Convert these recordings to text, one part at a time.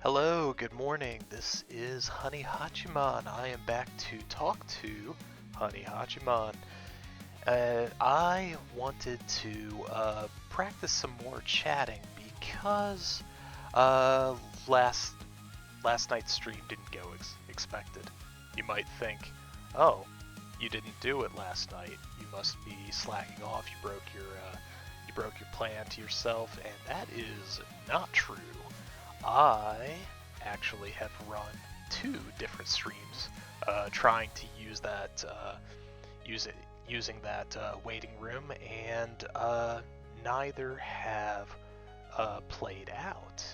Hello, good morning. This is Honi Hachiman. I am back to talk to Honi Hachiman. I wanted to practice some more chatting because uh, last last night's stream didn't go as expected. You might think, oh, you didn't do it last night. You must be slacking off. You broke your plan to yourself, and that is not true. I actually have run two different streams, trying to use it using that waiting room, and neither have played out.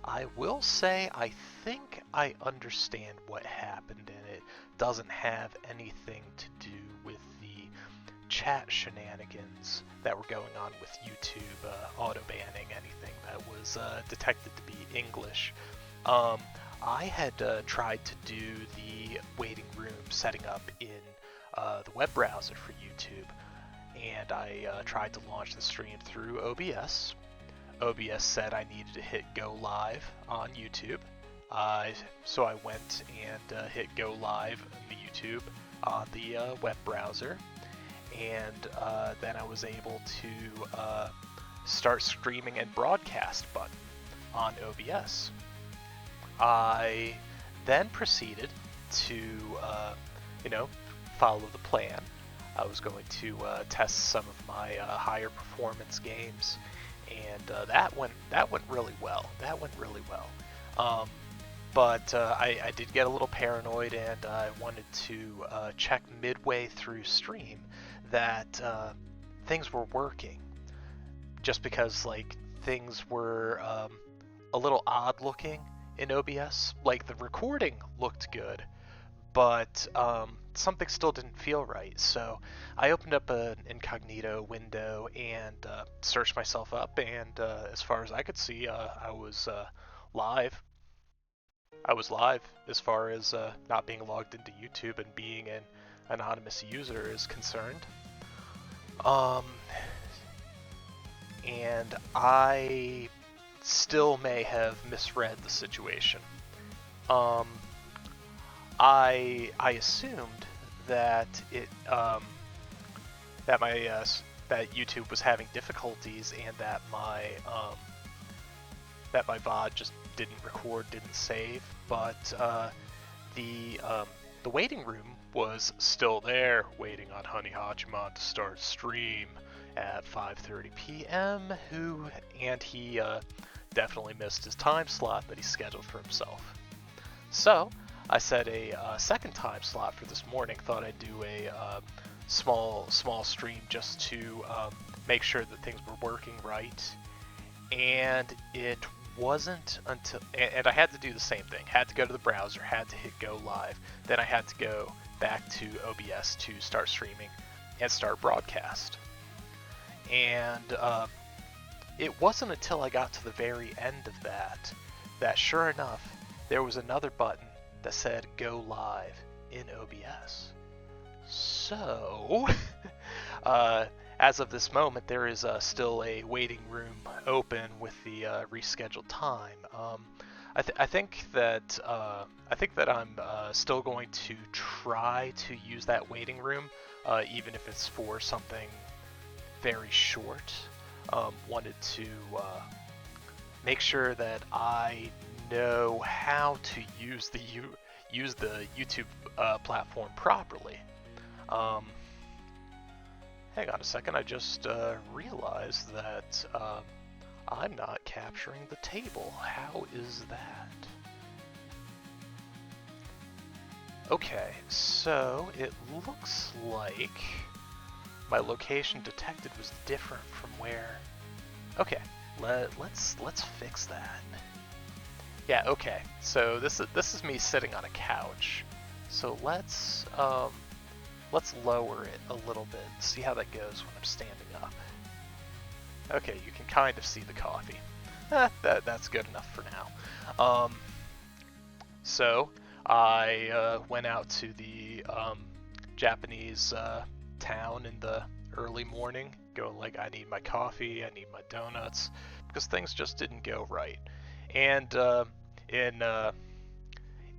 I will say I think I understand what happened, and it doesn't have anything to do with the chat shenanigans that were going on with YouTube auto banning anything that was detected to be English. Um, I had tried to do the waiting room setting up in the web browser for YouTube, and I tried to launch the stream through OBS. OBS said I needed to hit go live on YouTube. So I went and hit go live on the YouTube on the web browser, and then I was able to start streaming and broadcast button on OBS. I then proceeded to, you know, follow the plan. I was going to test some of my higher performance games, and that went really well. That went really well. But I did get a little paranoid, and I wanted to check midway through stream that things were working. Just because things were a little odd looking in OBS. Like the recording looked good, but something still didn't feel right. So I opened up an incognito window and searched myself up, and as far as I could see, I was live. I was live as far as not being logged into YouTube and being an anonymous user is concerned. Um, and I still may have misread the situation. Um, I assumed that that YouTube was having difficulties, and that my VOD just didn't record, didn't save. But the waiting room was still there, waiting on Honi Hachiman to start stream at 5:30 p.m. He definitely missed his time slot that he scheduled for himself. So I set a second time slot for this morning. Thought I'd do a small stream just to make sure that things were working right. And it wasn't until, and I had to do the same thing. Had to go to the browser, had to hit go live. Then I had to go back to OBS to start streaming and start broadcast. And it wasn't until I got to the very end of that sure enough, there was another button that said go live in OBS. So, as of this moment, there is still a waiting room open with the rescheduled time. I think that I'm still going to try to use that waiting room, even if it's for something very short. Wanted to make sure that I know how to use the YouTube platform properly. Hang on a second, I just realized that I'm not capturing the table. How is that? Okay, so it looks like my location detected was different from where... Okay, let's fix that. Yeah, okay. So this is me sitting on a couch. So let's lower it a little bit and see how that goes when I'm standing up. Okay, you can kind of see the coffee. That's good enough for now. So I went out to the Japanese town in the early morning, going like, I need my coffee, I need my donuts, because things just didn't go right. And in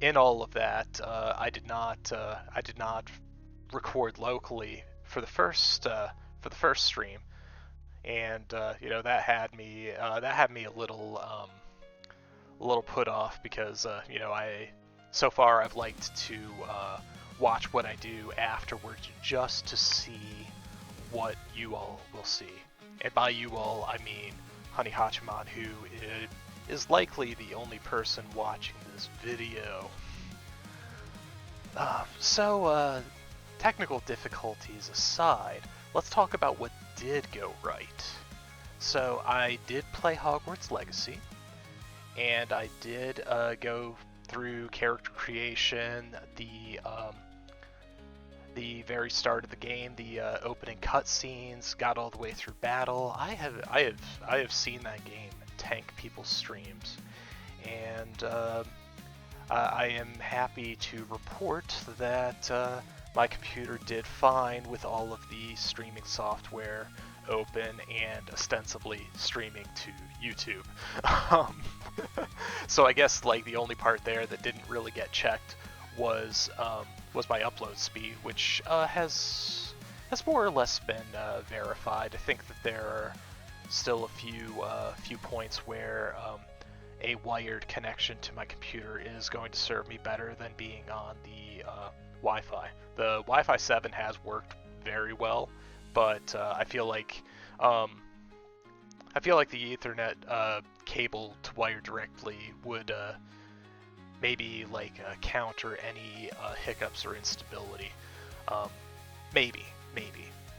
in all of that, I did not record locally for the first stream, and that had me a little put off because I so far I've liked to watch what I do afterwards just to see what you all will see. And by you all, I mean Honi Hachiman, who is likely the only person watching this video. Technical difficulties aside, let's talk about what did go right. So I did play Hogwarts Legacy, and I did go through character creation, the very start of the game, the opening cutscenes, got all the way through battle. I have seen that game tank people's streams, and I am happy to report that my computer did fine with all of the streaming software open and ostensibly streaming to YouTube. So I guess like the only part there that didn't really get checked was my upload speed, which has more or less been verified. I think that there are still a few points where a wired connection to my computer is going to serve me better than being on the Wi-Fi. The Wi-Fi 7 has worked very well, but I feel like the Ethernet cable to wire directly would maybe like counter any hiccups or instability. Maybe.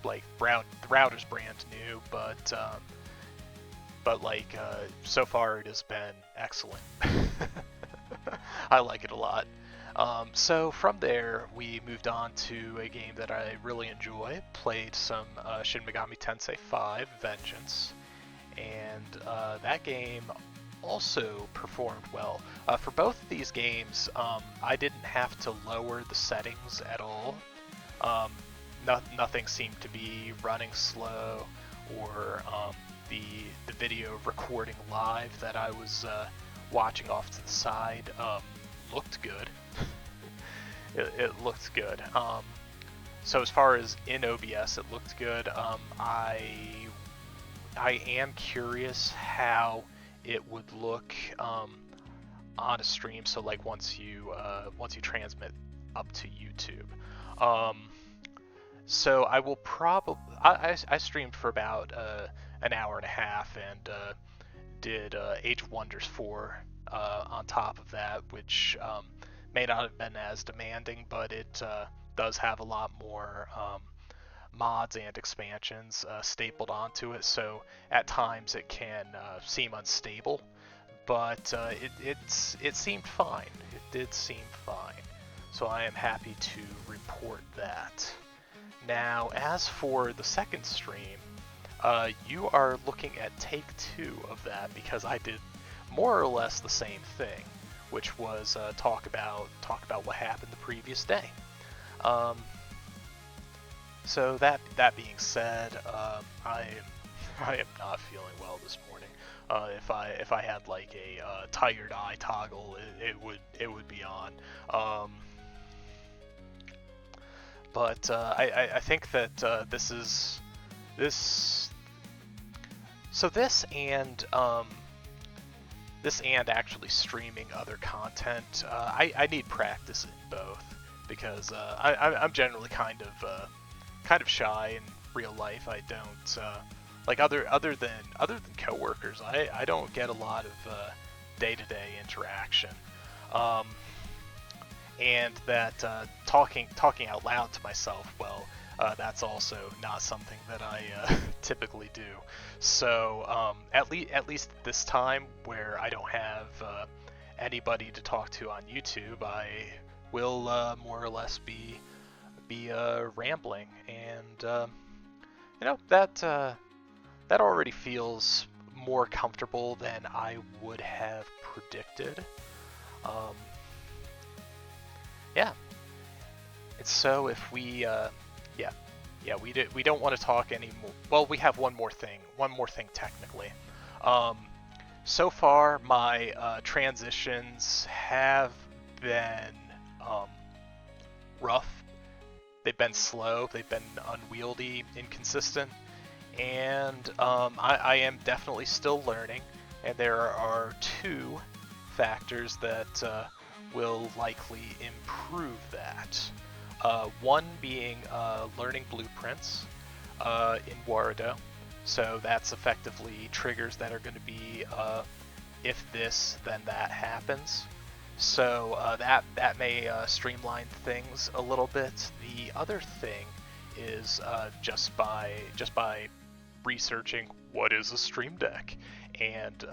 Like the router's brand new, but like so far it has been excellent. I like it a lot. So from there we moved on to a game that I really enjoy. Played some Shin Megami Tensei 5 Vengeance, and that game also performed well. For both of these games, I didn't have to lower the settings at all. Nothing seemed to be running slow, or the video recording live that I was watching off to the side looked good. it looked good. So as far as in OBS, it looked good. I am curious how it would look on a stream. So like once you transmit up to YouTube. So I will probably I streamed for about an hour and a half and did Age of Wonders 4 on top of that, which may not have been as demanding, but it does have a lot more mods and expansions stapled onto it, so at times it can seem unstable, but it seemed fine. It did seem fine, so I am happy to report that. Now, as for the second stream, you are looking at take 2 of that, because I did more or less the same thing, which was talk about what happened the previous day. So that being said, I am not feeling well this morning. If I had like a tired eye toggle, it would be on. But I think that this and actually streaming other content, I need practice in both, because I'm generally kind of shy in real life. I don't like other than coworkers. I don't get a lot of day-to-day interaction, and that talking out loud to myself, well, that's also not something that I typically do. So at least this time, where I don't have anybody to talk to on YouTube, I will more or less be rambling, and that already feels more comfortable than I would have predicted. Yeah. And so if we we don't want to talk anymore. Well, we have one more thing technically. so far my transitions have been um, rough. They've been slow. They've been unwieldy, inconsistent, and I am definitely still learning. And there are two factors that will likely improve that. One being learning blueprints in Warudo. So that's effectively triggers that are going to be if this, then that happens. So that may streamline things a little bit. The other thing is just by researching what is a Stream Deck and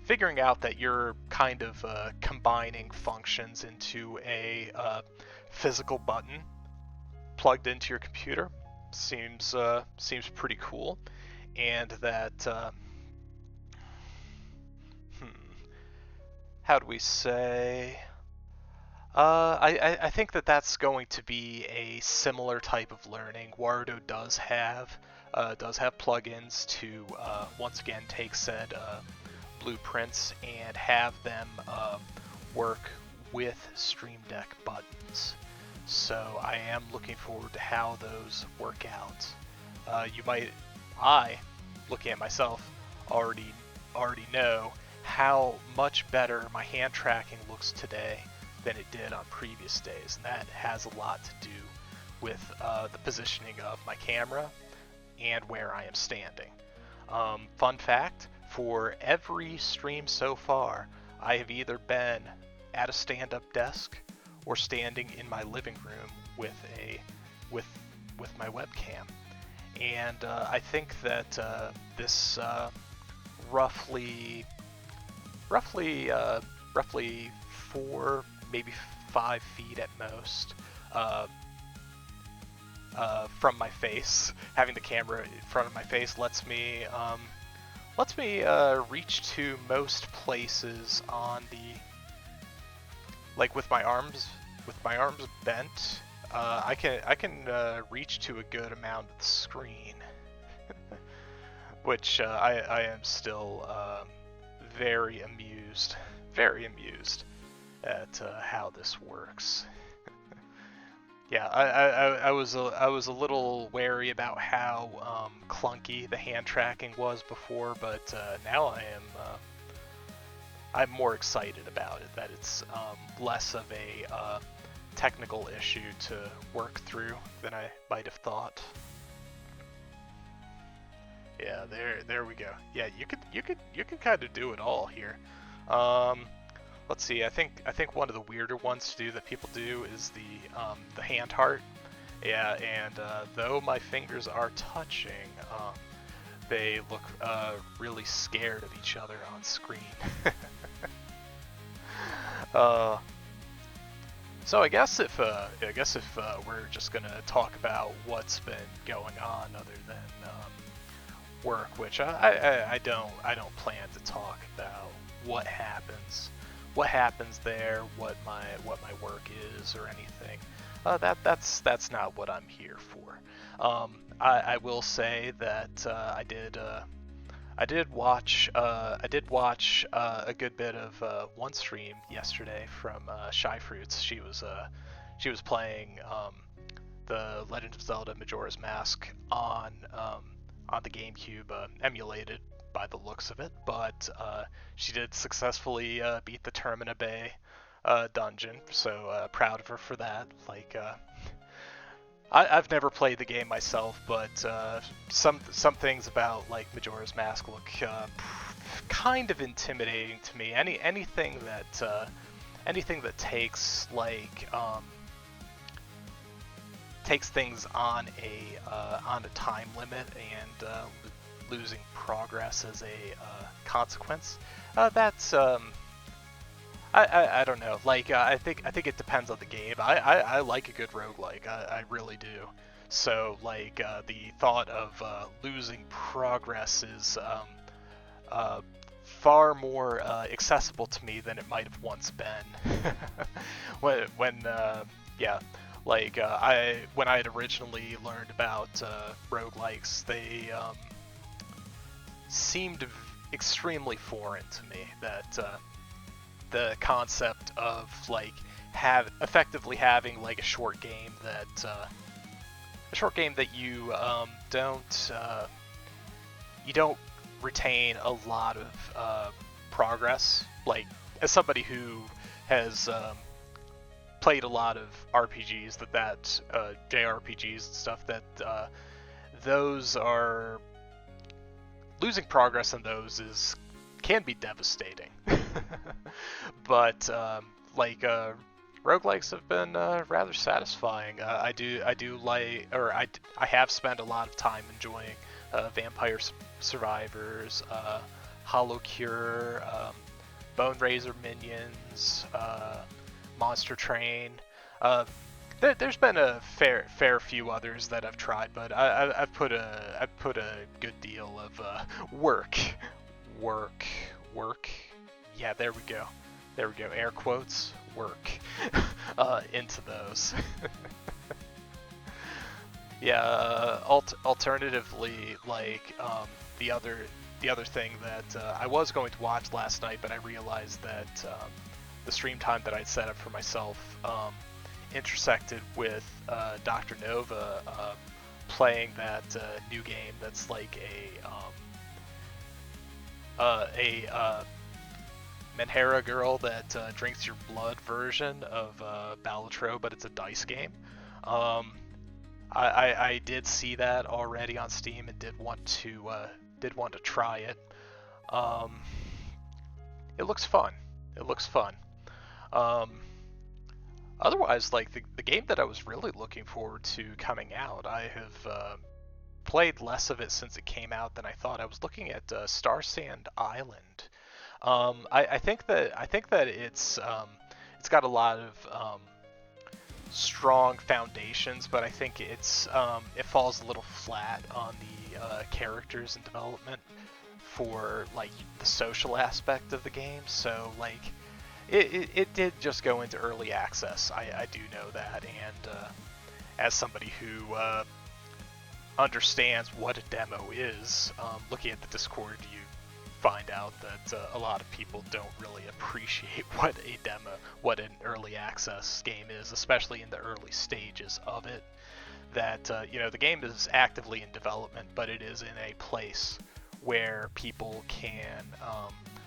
figuring out that you're kind of combining functions into a physical button plugged into your computer seems pretty cool, and that how do we say? I think that that's going to be a similar type of learning. Warudo does have plugins to once again take said blueprints and have them work with Stream Deck buttons. So I am looking forward to how those work out. I, looking at myself, already know how much better my hand tracking looks today than it did on previous days, and that has a lot to do with the positioning of my camera and where I am standing. Fun fact, for every stream so far, I have either been at a stand-up desk or standing in my living room with my webcam. And I think that this roughly 4, maybe 5 feet at most from my face, having the camera in front of my face lets me reach to most places on the, like with my arms bent. I can reach to a good amount of the screen, which I am still very amused at how this works. Yeah, I was a little wary about how clunky the hand tracking was before, but now I'm more excited about it, that it's less of a technical issue to work through than I might have thought. Yeah, there we go. Yeah, you could kind of do it all here. Let's see. I think one of the weirder ones to do that people do is the hand heart. Yeah, and though my fingers are touching, they look really scared of each other on screen. So I guess if we're just gonna talk about what's been going on other than work, which I don't plan to talk about what happens there, what my work is or anything. That's not what I'm here for. I will say that I did watch a good bit of one stream yesterday from Shy Fruits. She was playing the Legend of Zelda Majora's Mask on the GameCube, emulated by the looks of it, but she did successfully beat the Termina Bay dungeon, so proud of her for that. Like, I've never played the game myself, but some things about like Majora's Mask look kind of intimidating to me. Anything that takes like takes things on a time limit and losing progress as a consequence. That's I don't know. Like I think it depends on the game. I like a good roguelike. I really do. So like the thought of losing progress is far more accessible to me than it might have once been. when yeah. Like when I had originally learned about roguelikes, they seemed extremely foreign to me. That the concept of like have effectively having like a short game that you don't retain a lot of progress. Like as somebody who has played a lot of RPGs, that JRPGs and stuff, that those are losing progress in those is can be devastating. But roguelikes have been rather satisfying. I do like, or I have spent a lot of time enjoying Vampire Survivors, Hollow Cure, Bone Razor Minions, Monster Train. Uh, there's been a fair few others that I've tried, but I've put a good deal of work, work, work. Yeah, there we go. There we go. Air quotes. Work into those. Yeah. Alternatively, like the other thing that I was going to watch last night, but I realized that the stream time that I'd set up for myself intersected with Dr. Nova playing that new game that's like a Menhera girl that drinks your blood version of Balatro, but it's a dice game. Um, I did see that already on Steam and did want to try it. Um, it looks fun. It looks fun. Um, Otherwise, like the game that I was really looking forward to coming out, I have played less of it since it came out than I thought. I was looking at Star Sand Island. I think that it's got a lot of strong foundations, but I think it falls a little flat on the characters and development for like the social aspect of the game. So like it did just go into early access. I do know that, and as somebody who understands what a demo is, looking at the Discord, you find out that a lot of people don't really appreciate what an early access game is, especially in the early stages of it. That the game is actively in development, but it is in a place where people can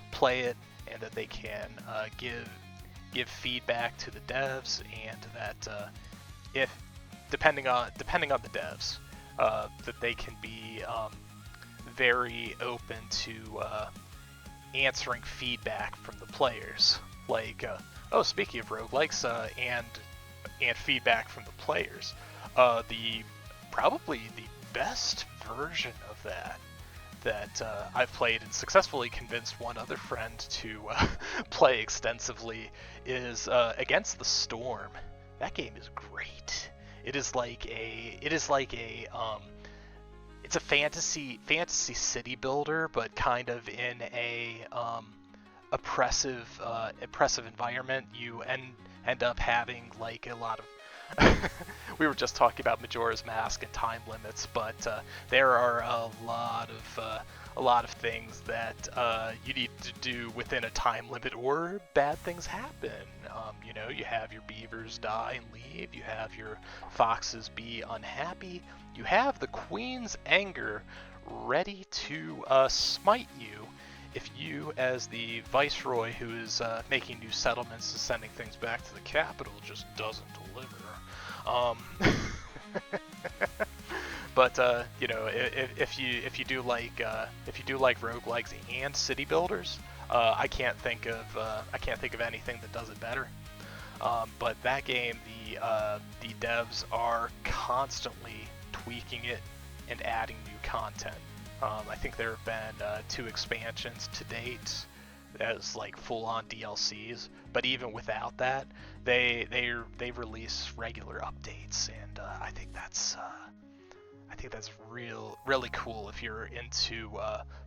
play it, and that they can give feedback to the devs, and that if depending on the devs, that they can be very open to answering feedback from the players. Like, speaking of roguelikes and feedback from the players, the probably the best version of that I've played and successfully convinced one other friend to play extensively is Against the Storm. That game is great. It's a fantasy city builder, but kind of in a oppressive environment. You end up having like a lot of we were just talking about Majora's Mask and time limits, but there are a lot of things that you need to do within a time limit, or bad things happen. You have your beavers die and leave. You have your foxes be unhappy. You have the Queen's anger ready to smite you if you, as the viceroy who is making new settlements and sending things back to the capital, just doesn't deliver. Um, but if you do like roguelikes and city builders, I can't think of anything that does it better. But that game, the devs are constantly tweaking it and adding new content. I think there have been 2 expansions to date as like full-on DLCs, but even without that, they release regular updates, and I think that's really cool if you're into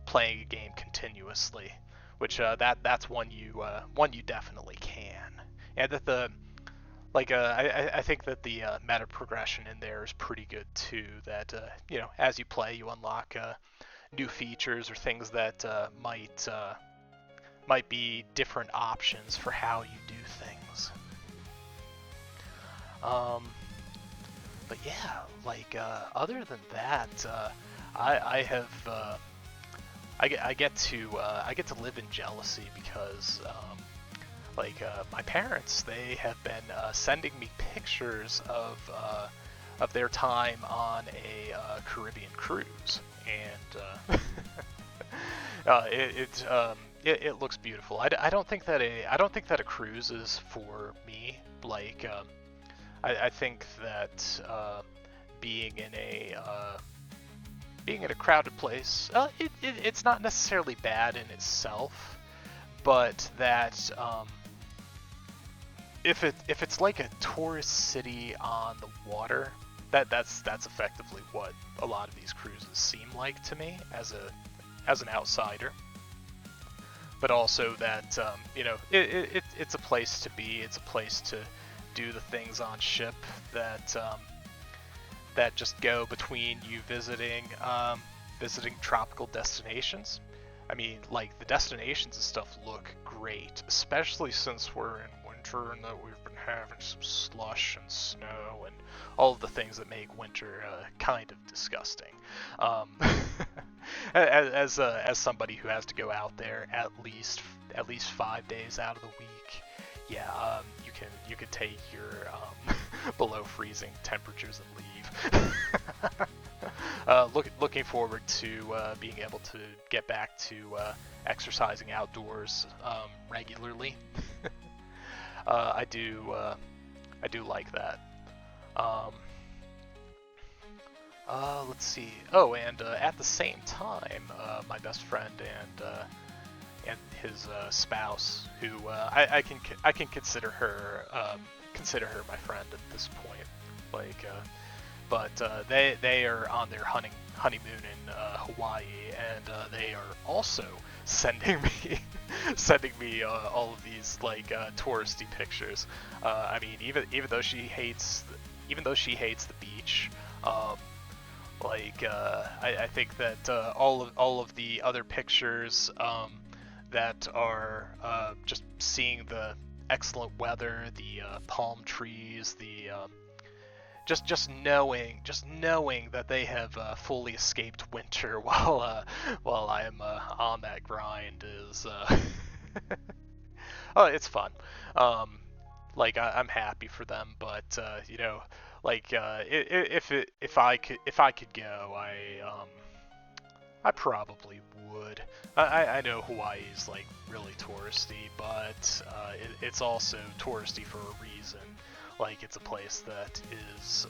playing a game continuously, which that's one you definitely can. And that I think that the meta progression in there is pretty good too. That as you play, you unlock new features or things that might be different options for how you do things. But yeah, like other than that, I have I get to live in jealousy because my parents, they have been sending me pictures of their time on a Caribbean cruise, and it looks beautiful. I don't think that a cruise is for me. I think that being in a crowded place, it's not necessarily bad in itself, but that if it's like a tourist city on the water, that's effectively what a lot of these cruises seem like to me as an outsider. But also that it's a place to be. It's a place to do the things on ship that just go between you visiting tropical destinations. I mean, like, the destinations and stuff look great, especially since we're in winter and that we've been having some slush and snow and all of the things that make winter kind of disgusting. As somebody who has to go out there at least 5 days out of the week, yeah, you can take your below freezing temperatures and leave. Looking forward to being able to get back to exercising outdoors regularly. I do like that. Let's see. Oh, and at the same time, my best friend and his spouse, who I can consider her my friend at this point. But they are on their honeymoon in Hawaii, and they are also sending me all of these touristy pictures. I mean, even though she hates the beach, I think that all of the other pictures that are just seeing the excellent weather, the palm trees, the just knowing that they have fully escaped winter while I am on that grind is oh, it's fun. I'm happy for them, but if I could go, I probably would. I know Hawaii's like really touristy, but it's also touristy for a reason. Like, it's a place that is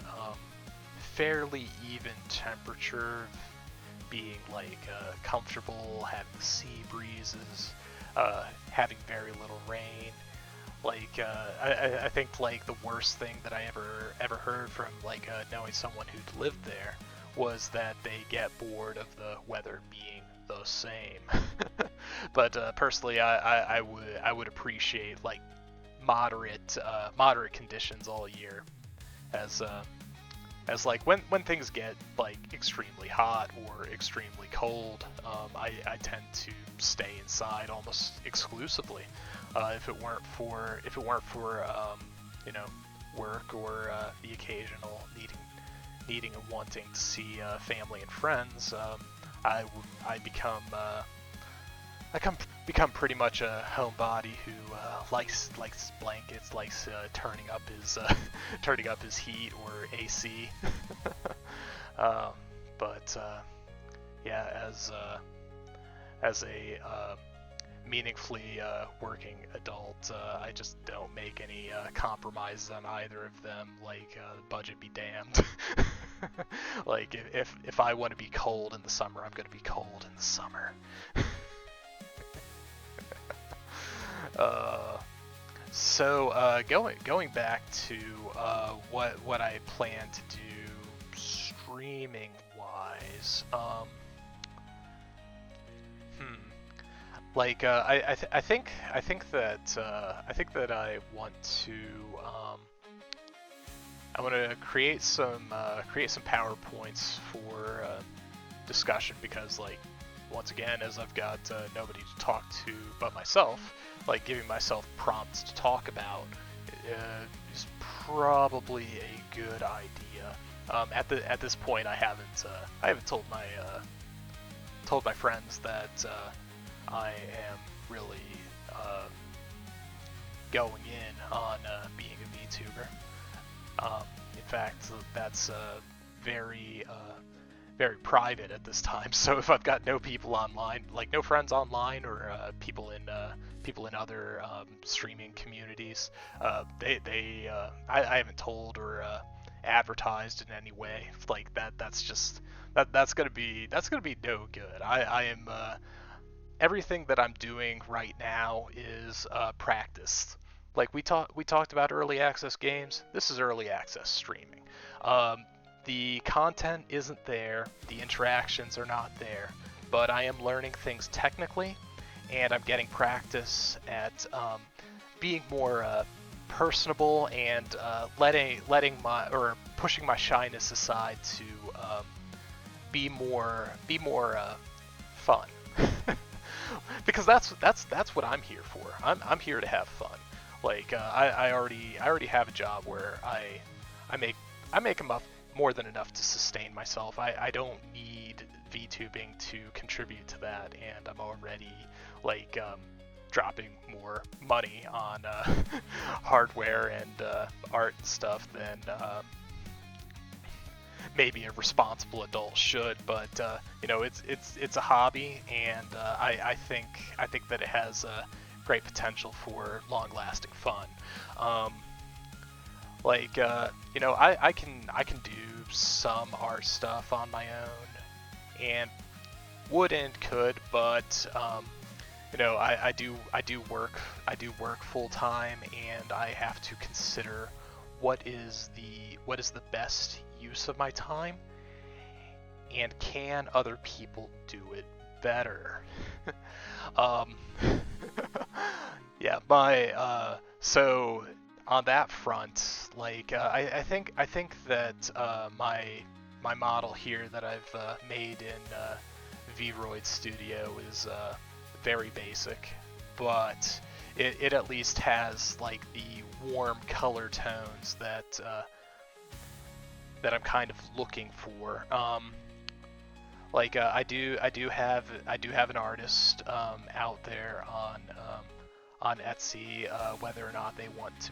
fairly even temperature, being comfortable, having sea breezes, having very little rain. I think the worst thing that I ever heard from knowing someone who'd lived there was that they get bored of the weather being the same. But personally, I would appreciate moderate conditions all year, as when things get extremely hot or extremely cold, I tend to stay inside almost exclusively. If it weren't for work or the occasional needing and wanting to see family and friends, I become pretty much a homebody who likes blankets, likes turning up his heat or AC. But yeah, as a meaningfully working adult, I just don't make any compromises on either of them. Budget be damned. If I want to be cold in the summer, I'm going to be cold in the summer. So going back to what I plan to do streaming wise, I think that I want to create some PowerPoints for discussion, because once again, as I've got nobody to talk to but myself, like giving myself prompts to talk about is probably a good idea. At this point, I haven't told my friends that I am really going in on being a VTuber. In fact, that's very private at this time. So if I've got no people online, like no friends online, or people in other streaming communities, I haven't told or advertised in any way like that. That's gonna be no good. I am everything that I'm doing right now is practiced. Like we talked about early access games. This is early access streaming. The content isn't there, the interactions are not there, but I am learning things technically, and I'm getting practice at being more personable and letting my or pushing my shyness aside to be more fun. Because that's what I'm here for. I'm here to have fun. Like I already have a job where I make enough, more than enough to sustain myself. I don't need VTubing to contribute to that, and I'm already like dropping more money on hardware and art and stuff than maybe a responsible adult should. But it's a hobby, and I think that it has great potential for long-lasting fun. I can do some art stuff on my own, and would and could, but I do work full time, and I have to consider what is the best use of my time, and can other people do it better? Yeah, so on that front, like I think that my model here that I've made in Vroid Studio is very basic, but it at least has like the warm color tones that I'm kind of looking for. I do have an artist out there on Etsy, whether or not they want to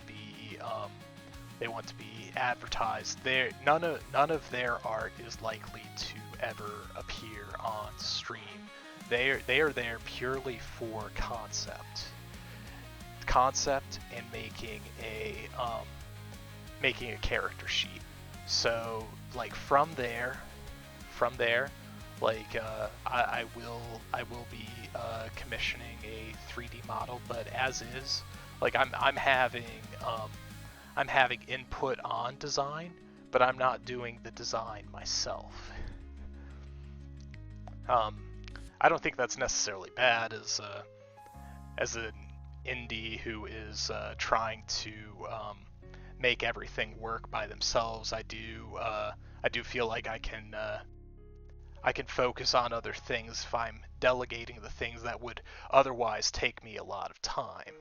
be advertised. None of their art is likely to ever appear on stream. They are there purely for concept and making a character sheet. So like from there, like I will be commissioning a 3D model, but as is, like I'm having input on design, but I'm not doing the design myself. I don't think that's necessarily bad as an indie who is trying to make everything work by themselves. I do feel like I can focus on other things if I'm delegating the things that would otherwise take me a lot of time.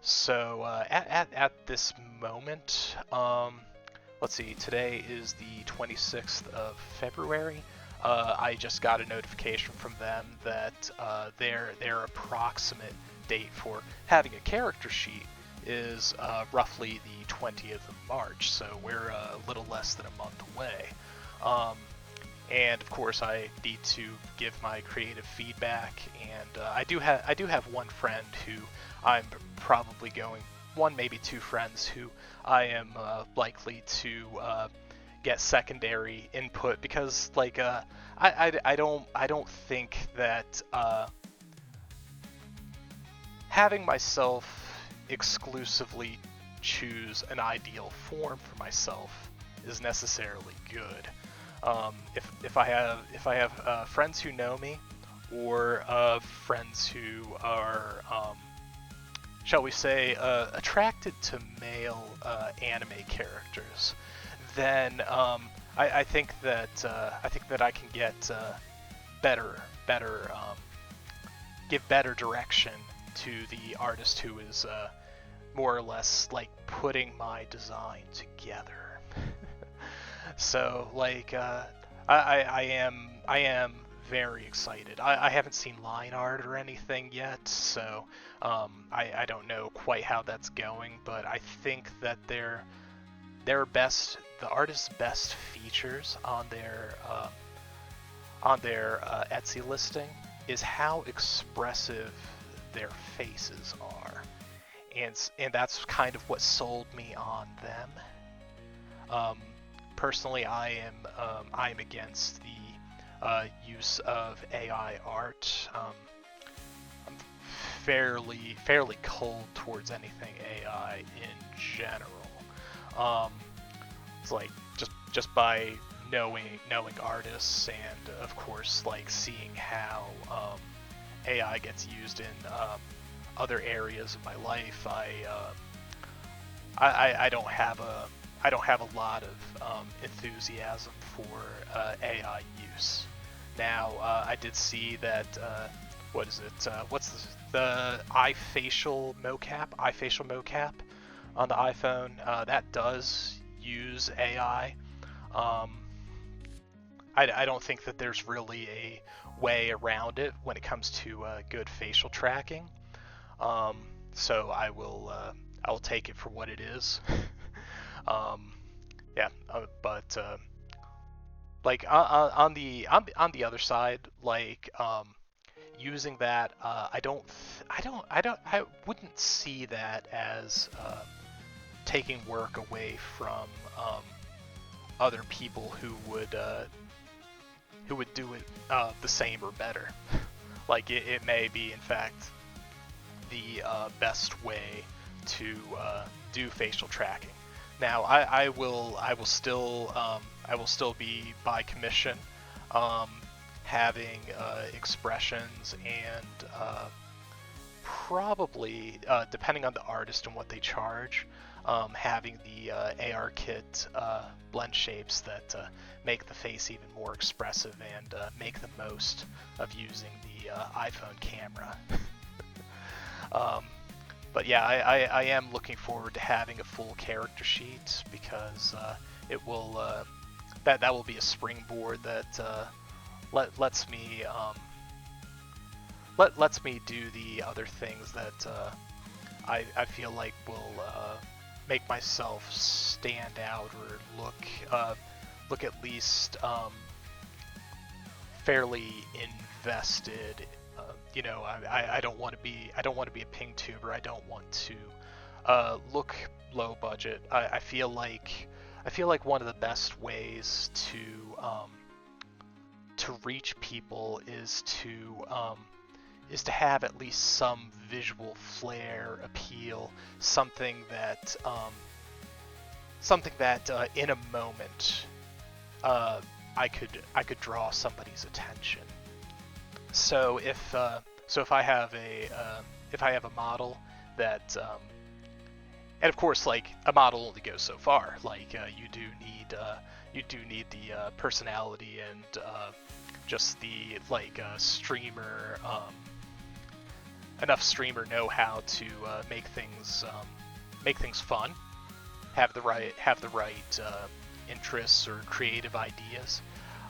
So at this moment, let's see, today is the 26th of February. I just got a notification from them that their approximate date for having a character sheet is roughly the 20th of March, so we're a little less than a month away. And of course, I need to give my creative feedback, and I do have one friend who I'm probably one, maybe two friends who I am likely to get secondary input, because like I don't think that having myself exclusively choose an ideal form for myself is necessarily good. If I have friends who know me, or friends who are shall we say attracted to male anime characters, then I think that I can get better give better direction to the artist who is more or less like putting my design together. So like I am very excited. I haven't seen line art or anything yet, so I don't know quite how that's going, but I think that their the artist's best features on their Etsy listing is how expressive their faces are, and that's kind of what sold me on them. Personally, I'm against the use of AI art. I'm fairly cold towards anything AI in general. It's like just by knowing artists, and of course like seeing how AI gets used in other areas of my life. I don't have a lot of enthusiasm for AI use. Now I did see that what is it? What's the iFacial mocap on the iPhone? That does use AI. I don't think that there's really a way around it when it comes to good facial tracking. So I will take it for what it is. Yeah, but like on the other side, like using that, I wouldn't see that as taking work away from other people who would do it the same or better. Like it may be in fact the best way to do facial tracking. Now I will still be by commission having expressions and probably depending on the artist and what they charge, having the ARKit blend shapes that make the face even more expressive and make the most of using the iPhone camera. But yeah, I am looking forward to having a full character sheet because it will that will be a springboard that lets me do the other things that I feel like will make myself stand out or look at least fairly invested. You know, I don't want to be a ping tuber. I don't want to look low budget. I feel like one of the best ways to reach people is to have at least some visual flair, appeal, something that in a moment I could draw somebody's attention. So if I have a model that and of course like a model only goes so far. Like you do need the personality and just the streamer enough streamer know-how to make things fun, have the right interests or creative ideas.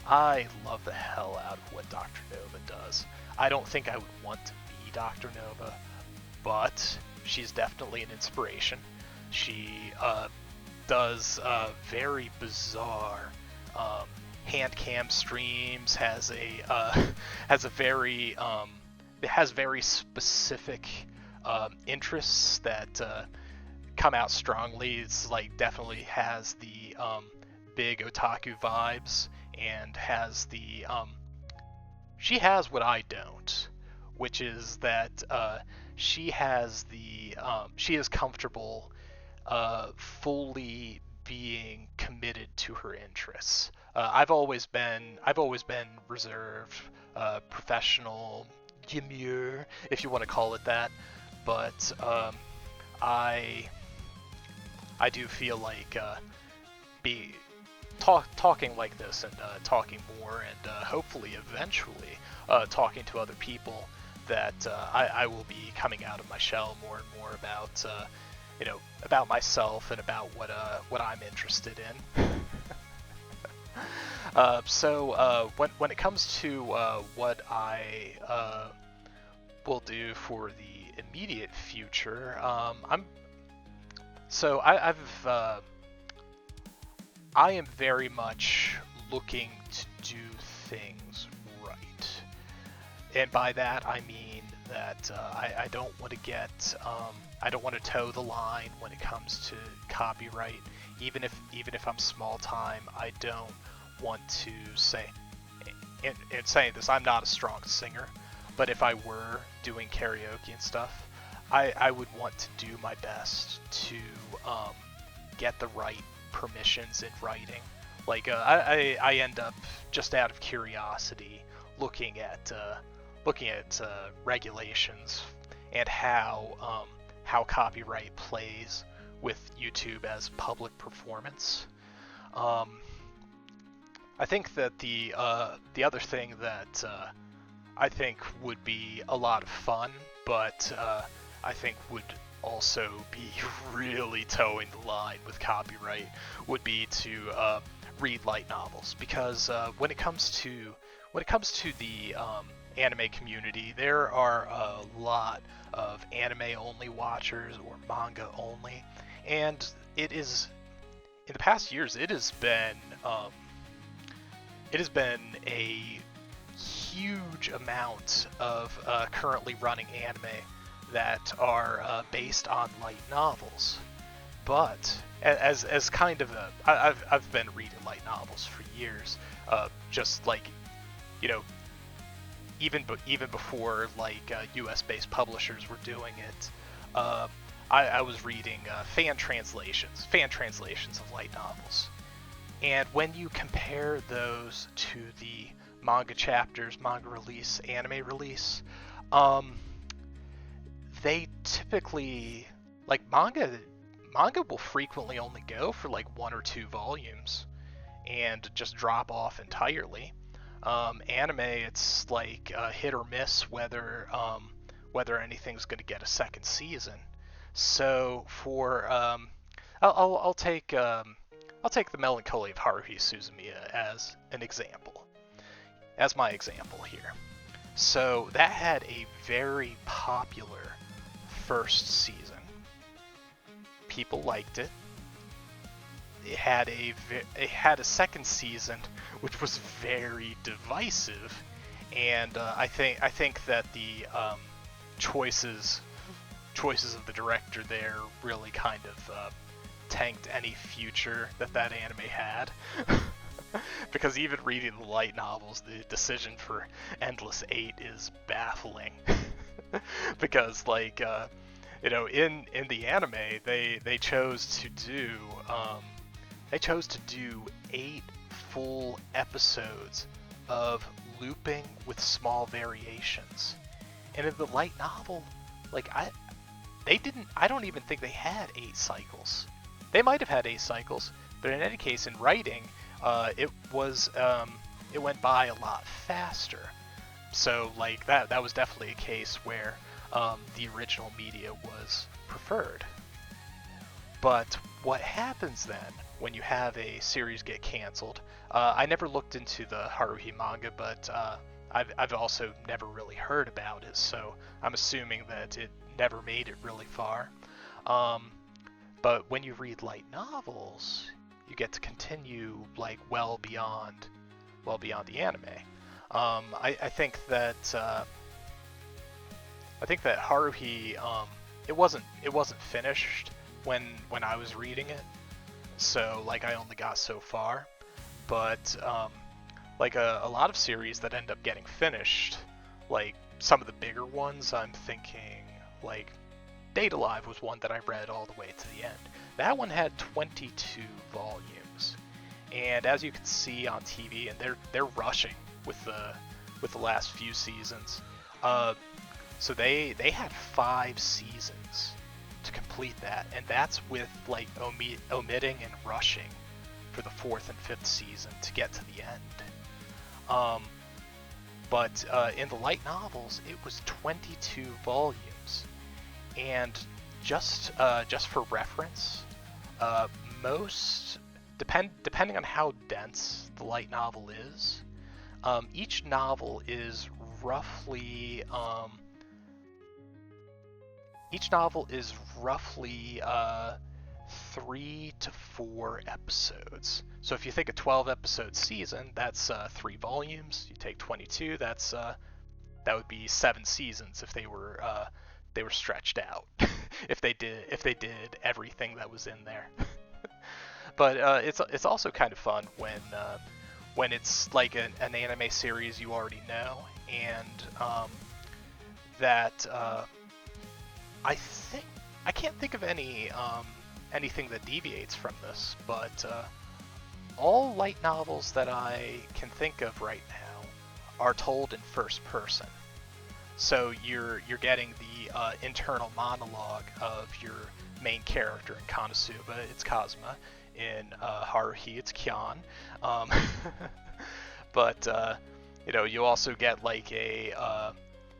I love the hell out of what Dr. Nova does. I don't think I would want to be Dr. Nova, but she's definitely an inspiration. She does very bizarre hand cam streams, has very specific interests that come out strongly. It's like definitely has the big otaku vibes, and has the she has what I don't, which is that she is comfortable fully being committed to her interests. I've always been reserved, professional, demure, if you want to call it that, but I do feel like talking like this and talking more and hopefully eventually talking to other people that I will be coming out of my shell more and more about about myself and about what I'm interested in. So when it comes to what I will do for the immediate future, I am very much looking to do things right, and by that I mean that I don't want to I don't want to toe the line when it comes to copyright. Even if I'm small time, I don't want to say, and saying this, I'm not a strong singer, but if I were doing karaoke and stuff, I would want to do my best to get the right permissions in writing. Like I end up just out of curiosity looking at regulations and how copyright plays with YouTube as public performance. I think that the other thing that I think would be a lot of fun, but I think would also be really towing the line with copyright, would be to read light novels, because when it comes to the anime community, there are a lot of anime only watchers or manga only, and it is, in the past years, it has been a huge amount of currently running anime that are based on light novels. But as kind of I've been reading light novels for years, just like, even before like U.S. based publishers were doing it. I was reading fan translations of light novels, and when you compare those to the manga chapters, manga release, anime release, they typically, like, manga will frequently only go for like 1 or 2 volumes and just drop off entirely. Anime, it's like hit or miss whether anything's going to get a second season. So for I'll take the Melancholy of Haruhi Suzumiya as an example, as my example here. So that had a very popular first season. People liked it. It had a second season which was very divisive, and I think that the choices of the director there really kind of tanked any future that anime had. Because even reading the light novels, the decision for Endless 8 is baffling. Because, like, in the anime, they chose to do 8 full episodes of looping with small variations. And in the light novel, like, I don't even think they had 8 cycles. They might have had 8 cycles, but in any case, in writing, it went by a lot faster. So, like, that was definitely a case where the original media was preferred. But what happens then when you have a series get canceled? I never looked into the Haruhi manga, but I've also never really heard about it, so I'm assuming that it never made it really far. But when you read light novels, you get to continue, like, well beyond the anime. I think that Haruhi, it wasn't finished when I was reading it, so, like, I only got so far. But like a lot of series that end up getting finished, like some of the bigger ones, I'm thinking, like, Date Alive was one that I read all the way to the end. That one had 22 volumes, and as you can see on TV, and they're rushing with the last few seasons. So they had 5 seasons to complete that, and that's with, like, omitting and rushing for the fourth and fifth season to get to the end. But in the light novels, it was 22 volumes, and just for reference, most depending on how dense the light novel is, each novel is roughly 3 to 4 episodes. So if you think a 12 episode season, that's 3 volumes. You take 22, that would be 7 seasons if they were stretched out. if they did everything that was in there. But it's also kind of fun when it's like an anime series you already know, and that I can't think of anything that deviates from this, but all light novels that I can think of right now are told in first person. So you're getting the internal monologue of your main character. In Konosuba, it's Kazuma. In Haruhi, it's Kyan. But you also get like a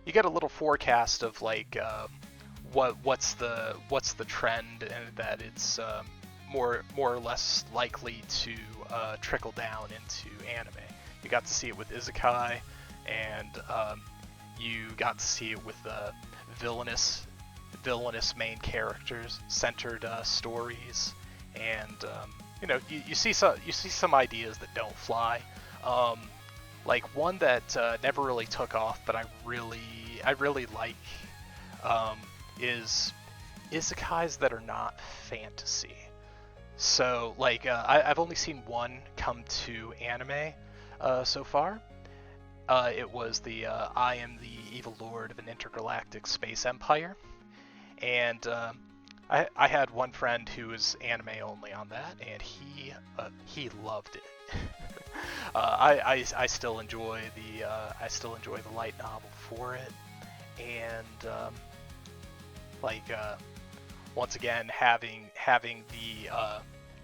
little forecast of like what's the trend, and that it's more or less likely to trickle down into anime. You got to see it with Isekai, and you got to see it with villainous main characters, centered stories, and you see some ideas that don't fly. Like one that never really took off, but I really like, is isekais that are not fantasy. So like I've only seen one come to anime so far. It was the I am the evil lord of an intergalactic space empire, and I had one friend who was anime only on that, and he loved it. I still enjoy the light novel for it, and once again having the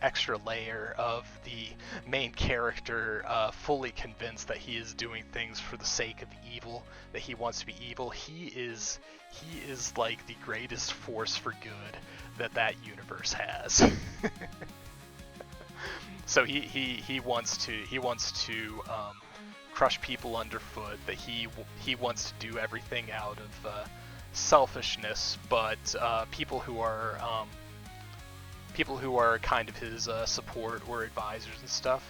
extra layer of the main character fully convinced that he is doing things for the sake of evil, that he wants to be evil. He is like the greatest force for good that universe has. So he wants to crush people underfoot. That he wants to do everything out of selfishness, but people who are kind of his support or advisors and stuff,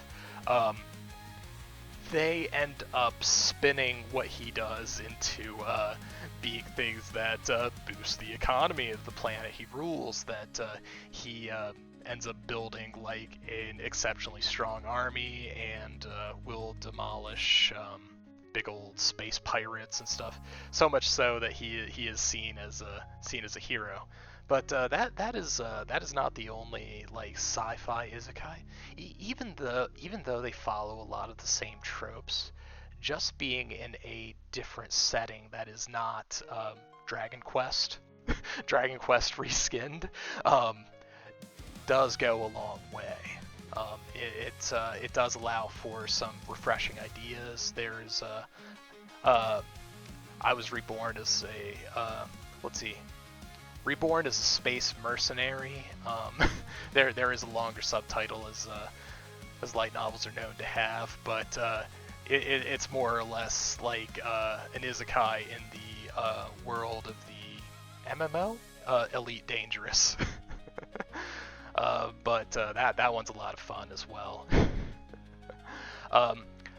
they end up spinning what he does into being things that boost the economy of the planet he rules, that he ends up building like an exceptionally strong army, and will demolish big old space pirates and stuff, so much so that he is seen as a hero. But that is not the only like sci-fi isekai. Even though they follow a lot of the same tropes, just being in a different setting that is not Dragon Quest, Dragon Quest reskinned, does go a long way. It does allow for some refreshing ideas. There's I was reborn as a Reborn as a space mercenary. There is a longer subtitle as light novels are known to have, but it's more or less like an isekai in the world of the MMO, Elite Dangerous. But that one's a lot of fun as well.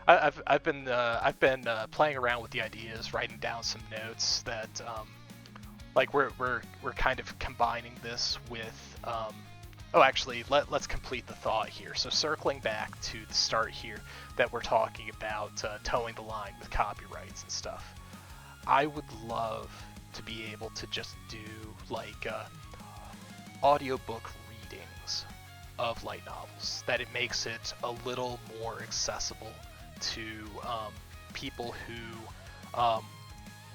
I've been playing around with the ideas, writing down some notes that like we're kind of combining this with actually let's complete the thought here. So circling back to the start here, that we're talking about towing the line with copyrights and stuff. I would love to be able to just do like audiobook readings of light novels, that it makes it a little more accessible to people who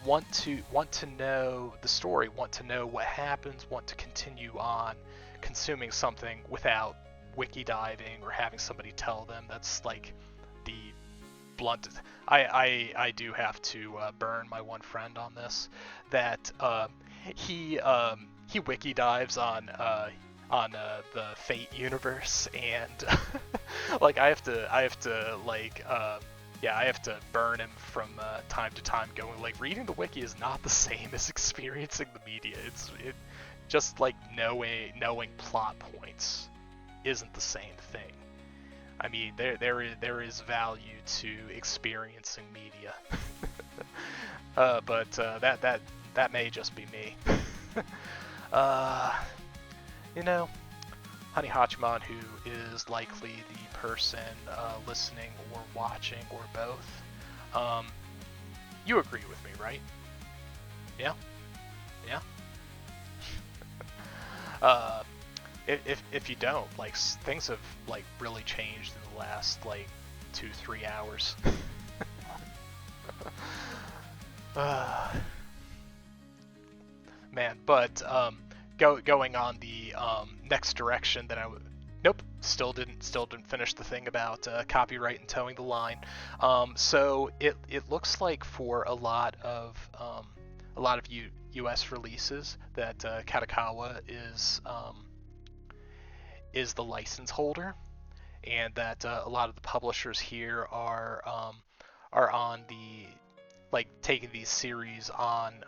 want to know the story, want to know what happens, want to continue on consuming something without wiki diving or having somebody tell them. That's like the blunt. I do have to burn my one friend on this. That he wiki dives on the Fate universe, and like I have to like yeah, I have to burn him from time to time, going like, reading the wiki is not the same as experiencing the media. It just like knowing plot points isn't the same thing. I mean, there is value to experiencing media, but that may just be me. You know, Honi Hachiman, who is likely the person listening or watching or both, you agree with me, right? Yeah? Yeah? If you don't, like, things have, like, really changed in the last, like, 2-3 hours. Man, but, going on the next direction that nope, still didn't finish the thing about copyright and towing the line. So it looks like for a lot of U.S. releases that Kadokawa is the license holder, and that a lot of the publishers here are on the, like, taking these series on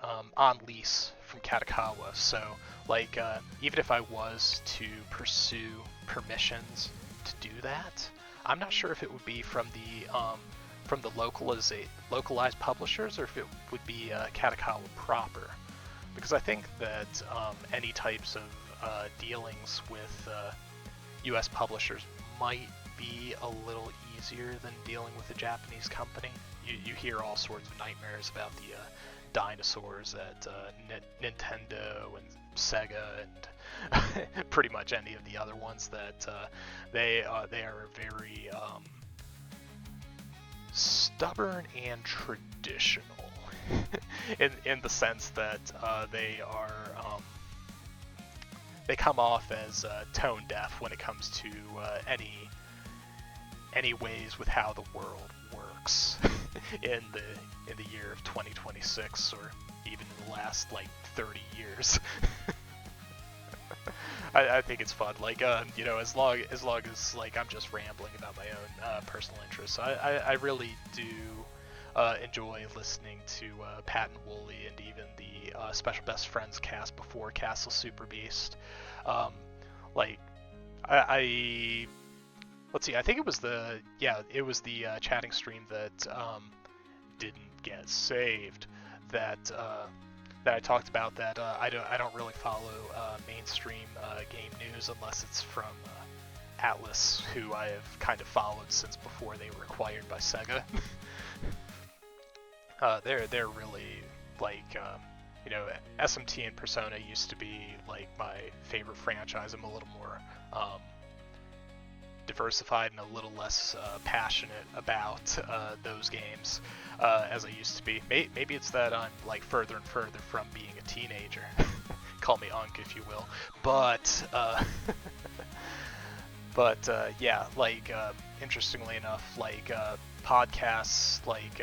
lease from Kadokawa. So like even if I was to pursue permissions to do that, I'm not sure if it would be from the localized publishers, or if it would be Kadokawa proper, because I think that any types of dealings with U.S. publishers might be a little easier than dealing with a Japanese company. You hear all sorts of nightmares about the dinosaurs at Nintendo and Sega and pretty much any of the other ones, that they are very stubborn and traditional in the sense that they come off as tone deaf when it comes to any ways with how the world works in the year of 2026, or even in the last like 30 years. I think it's fun, like you know, as long as like I'm just rambling about my own personal interests, I really do enjoy listening to Pat and Wooly, and even the Special Best Friends cast before Castle Super Beast. Like I let's see, I think it was the chatting stream that didn't get saved that I talked about, that I don't really follow mainstream game news unless it's from Atlas, who I have kind of followed since before they were acquired by Sega. They're really like you know, SMT and Persona used to be like my favorite franchise. I'm a little more diversified and a little less passionate about those games as I used to be. Maybe it's that I'm like further and further from being a teenager. Call me Unk if you will. But yeah, like interestingly enough, like podcasts like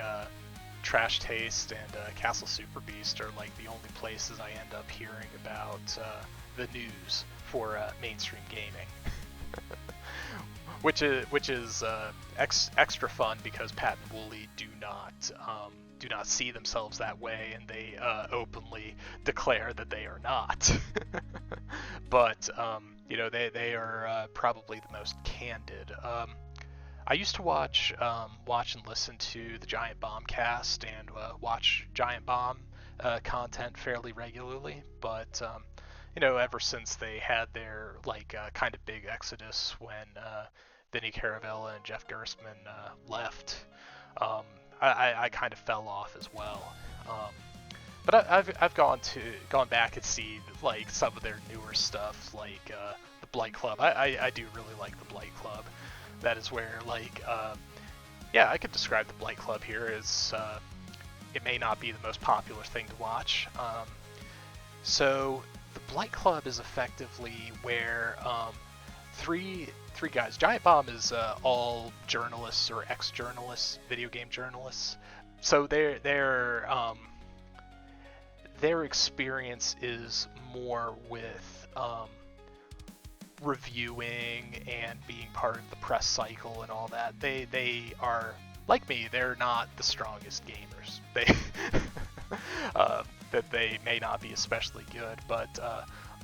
Trash Taste and Castle Super Beast are like the only places I end up hearing about the news for mainstream gaming. which is extra fun, because Pat and Wooly do not see themselves that way, and they openly declare that they are not. But you know, they are probably the most candid. I used to watch and listen to the Giant Bomb cast and watch Giant Bomb content fairly regularly, but you know, ever since they had their like kind of big exodus when Vinny Caravella and Jeff Gerstmann left, I kind of fell off as well. But I've gone back and seen like some of their newer stuff, like the Blight Club. I do really like the Blight Club. That is where, like, yeah, I could describe the Blight Club here as it may not be the most popular thing to watch. So the Blight Club is effectively where three guys. Giant Bomb is all journalists or ex-journalists, video game journalists. So their experience is more with reviewing and being part of the press cycle and all that. They are like me. They're not the strongest gamers. They that they may not be especially good, but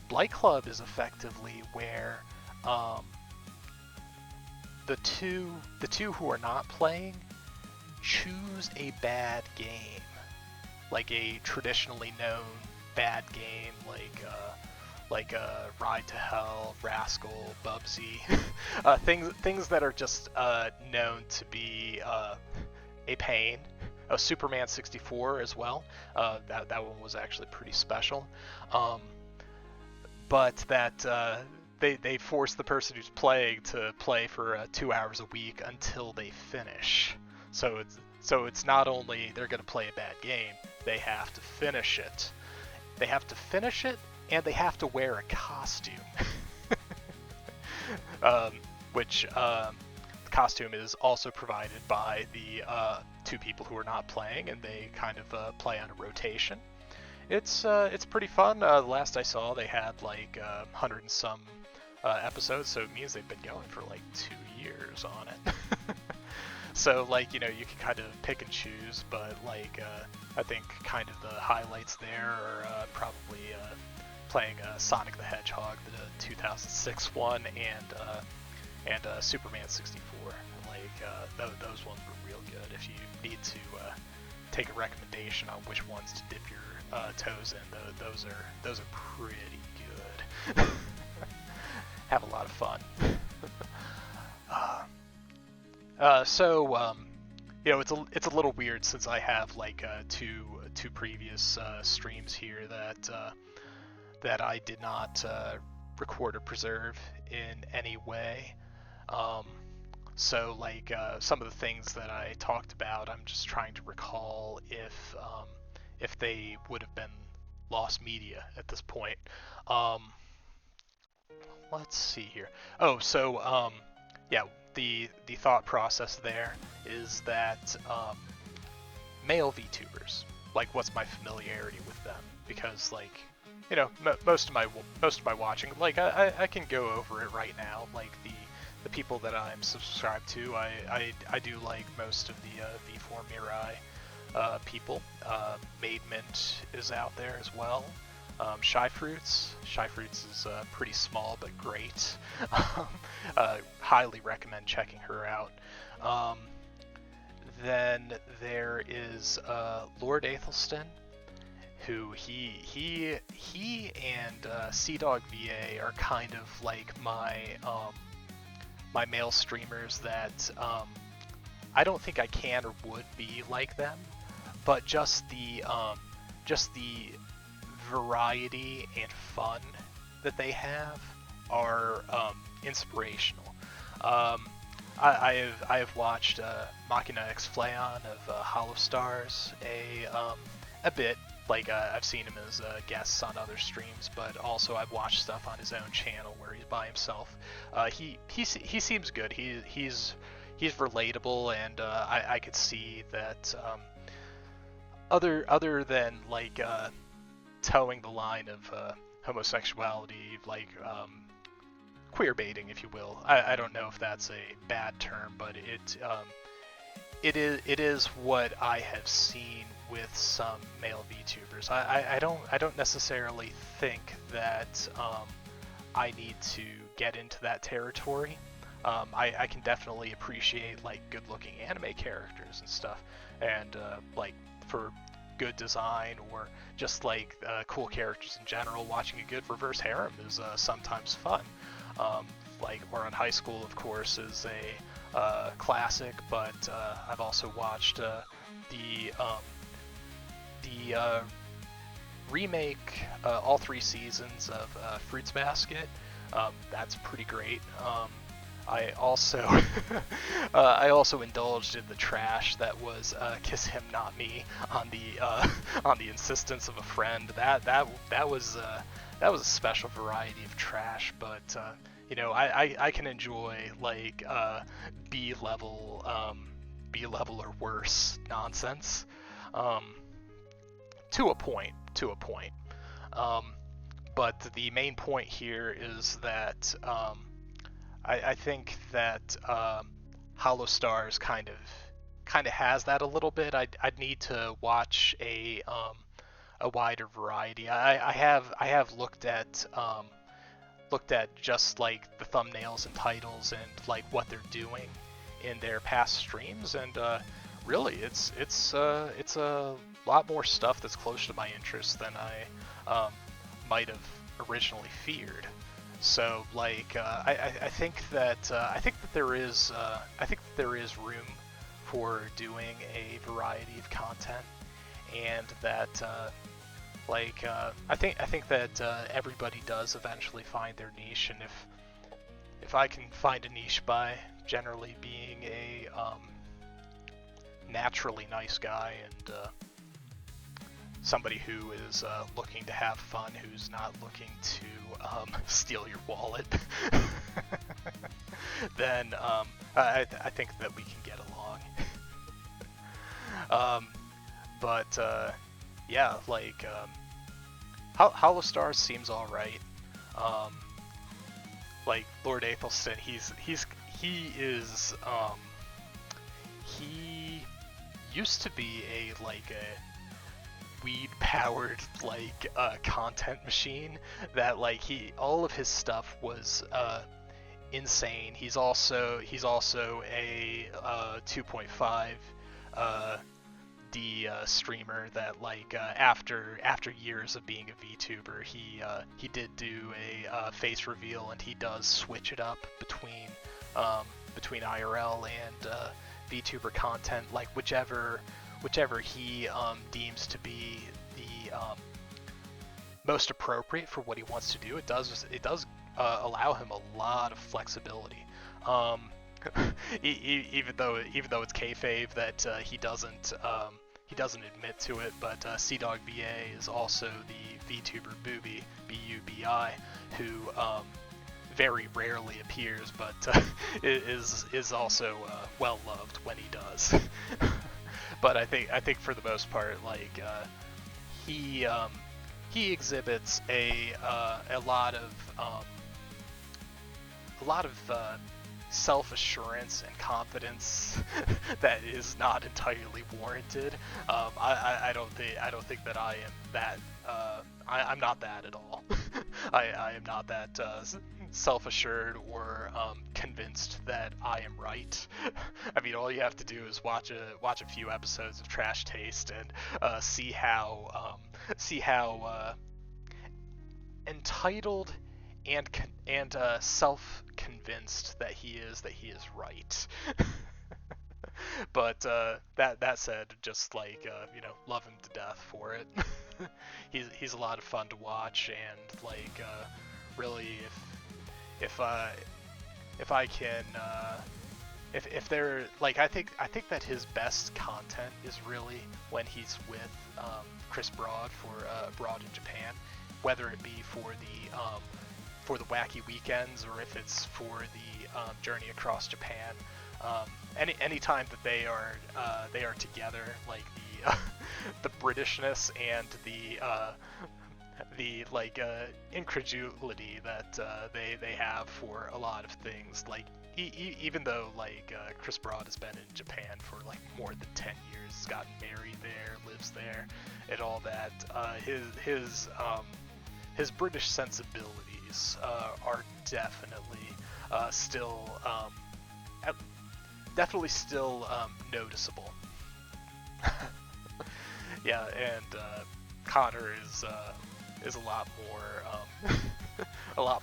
Blight Club is effectively where the two who are not playing choose a bad game, like a traditionally known bad game, like Ride to Hell, Rascal, Bubsy, things that are just known to be a pain. Superman 64 as well. That one was actually pretty special. But that they force the person who's playing to play for 2 hours a week until they finish. So it's not only they're going to play a bad game, they have to finish it. They have to finish it, and they have to wear a costume. Which costume is also provided by the two people who are not playing, and they kind of play on a rotation. It's pretty fun. The last I saw, they had like 100 and some episodes, so it means they've been going for like 2 years on it. So like, you can kind of pick and choose, but like I think kind of the highlights there are probably playing Sonic the Hedgehog, the 2006 one, and Superman 64. Like those ones were real good. If you need to take a recommendation on which ones to dip your toes in, those are pretty good. Have a lot of fun. It's a little weird since I have like two previous streams here that I did not record or preserve in any way. So like some of the things that I talked about, I'm just trying to recall if they would have been lost media at this point. Let's see here. Oh, so yeah, the thought process there is that male VTubers, like what's my familiarity with them? Because like, most of my watching, like I can go over it right now. Like the people that I'm subscribed to, I do like most of the V4 Mirai people. Made Mint is out there as well. Shy Fruits is pretty small but great. Highly recommend checking her out. Then there is Lord Athelstan, who he and Sea Dog VA are kind of like my male streamers that I don't think I can or would be like them, but just the variety and fun that they have are inspirational. I have watched Machina X Flayon of Hollow Stars a bit. Like I've seen him as guests on other streams, but also I've watched stuff on his own channel where he's by himself. He seems good. He's relatable, and I could see that other than like towing the line of homosexuality, like queer baiting, if you will. I don't know if that's a bad term, but it is what I have seen with some male VTubers. I don't necessarily think that I need to get into that territory. I can definitely appreciate like good-looking anime characters and stuff, and like for good design or just like cool characters in general. Watching a good reverse harem is sometimes fun. Like Ouran High School, of course, is a classic, but I've also watched the remake, all 3 seasons of Fruits Basket. That's pretty great. I also I also indulged in the trash that was Kiss Him Not Me on the insistence of a friend. That was a special variety of trash, but I can enjoy like B level B level or worse nonsense, um, to a point. To a point. Um, but the main point here is that I think that Hollow Stars kind of has that a little bit. I'd need to watch a wider variety. I have looked at just like the thumbnails and titles and like what they're doing in their past streams, and really it's a lot more stuff that's close to my interest than I might have originally feared. So like I think that there is room for doing a variety of content, and that I think that everybody does eventually find their niche, and if I can find a niche by generally being a naturally nice guy and somebody who is looking to have fun, who's not looking to steal your wallet, then I think that we can get along. But yeah, like Hollow Stars seems all right. Like Lord Athelstan, he used to be a weed powered content machine that like he all of his stuff was insane. He's also a 2.5 D streamer that like after years of being a VTuber, he did do a face reveal, and he does switch it up between IRL and VTuber content, like whichever he deems to be the most appropriate for what he wants to do. It does allow him a lot of flexibility. Even though it's kayfabe that he doesn't admit to it, but CDogVA is also the VTuber Booby, B-U-B-I, who very rarely appears, but is also well loved when he does. But I think for the most part, like he exhibits a lot of self-assurance and confidence that is not entirely warranted. I don't think that I am that. I'm not that at all. I am not that self-assured or convinced that I am right. I mean, all you have to do is watch a few episodes of Trash Taste and see how entitled and self-convinced that he is right. But that said, just like love him to death for it. He's a lot of fun to watch, and like really, if I can if they're like I think that his best content is really when he's with Chris Broad for Broad in Japan, whether it be for the wacky weekends or if it's for the journey across Japan. Any time that they are together, like the Britishness and the incredulity that they have for a lot of things, like even though like Chris Broad has been in Japan for like more than 10 years, has gotten married there, lives there, and all that, his British sensibilities are definitely still noticeable. Yeah, and Connor is a lot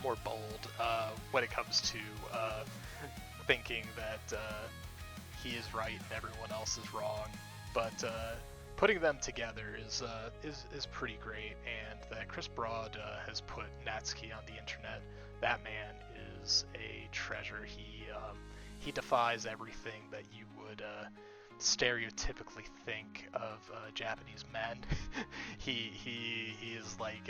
more bold when it comes to thinking that he is right and everyone else is wrong. But putting them together is pretty great, and that Chris Broad has put Natsuki on the internet. That man is a treasure. He defies everything that you would stereotypically think of Japanese men. he is like